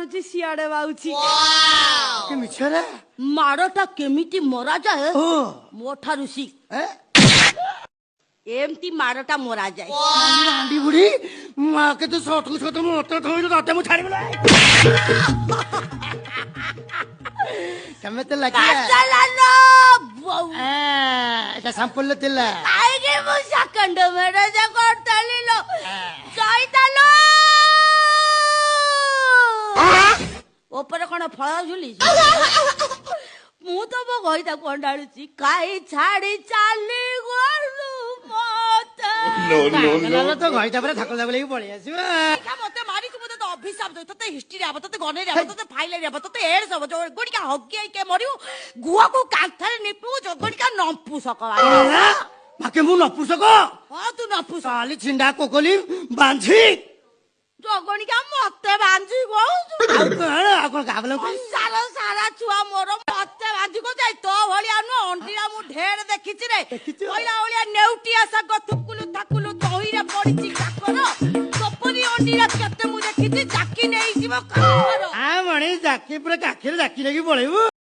ମାରୁଛି ସିଆଡେ ବାଉଛି କି ମିଛରେ ମାଡଟା କେମିତି ମରାଯାଏ ଓ ମୋ ଠାରୁ ଶିଖ ଏମିତି ମାଡଟା ମରାଯାଏ ଆଣ୍ଡି ବୁଢୀ ମା କେତେ ସତକୁ ସତ ମତେ ଥୋଇଲୁ ତତେ ମୁଁ ଛାଡ଼ିବି ନା କେମିତି ଲାଗିଲା ଏଟା ସାମ୍ପଲ ଥିଲା କାହିଁକି ମୁଁ ସେକେଣ୍ଡ ମ୍ୟାରେଜ କରିଥିଲି ଲୋ ଯାଇତାଲୋ ଉପରେ କଣ ଫଳ ଝୁଲିଛି ମୁଁ ତ ମୋ ଘଇତାକୁ ଅଣ୍ଡାଳୁଛି କାହିଁ ଛାଡି ଚାଲି ଗଲୁ ମତେ ତ ଘଇତା ପରେ ଥାକଲ ଥାକଲ ହେଇକି ପଳେଇ ଆସିବ ମତେ ମାରିକି ମୁଁ ତତେ ଅଭିଶାପ ଦେବି ତତେ ହିଷ୍ଟ୍ରି ହବ ତତେ ଗନେଇ ହବ ତତେ ଫାଇଲେରି ହବ ତତେ ଏଡ୍ ହବ ଯୋଗଡ଼ିକା ହଗି ହେଇକେ ମରିବୁ ଗୁହକୁ କାନ୍ଥରେ ନିପିବୁ ଯୋଗଡ଼ିକା ନମ୍ପୁ ସକବା ମାକେ ମୁଁ ନପୁସକ ହଁ ତୁ ନମ୍ପୁ କାଲି ଛିଣ୍ଡା କୋକଲି ବାଞ୍ଝି ଯୋଗଣିକା ମତେ ବାନ୍ଧି କହୁଛୁ ଆଉ କଣ ଗାବଲ ସାରା ସାରା ଛୁଆ ମୋର ମତେ ବାନ୍ଧି କହୁଛି ତୋ ଭଳିଆ ନୁହଁ ଅଣ୍ଡିରା ମୁଁ ଢେର ଦେଖିଛି ରେ କହିଲା ଭଳିଆ ନେଉଟିଆ ଶାଗ ଥୁକୁଲୁ ଥାକୁଲୁ ତହିରେ ପଡିଛି କାକର ସପରି ଅଣ୍ଡିରା କେତେ ମୁଁ ଦେଖିଛି ଜାକି ନେଇଯିବ କାକର ମଣି ଜାକି ପୁରା କାଖିରେ ଜାକି ନେଇକି ପଳେଇବୁ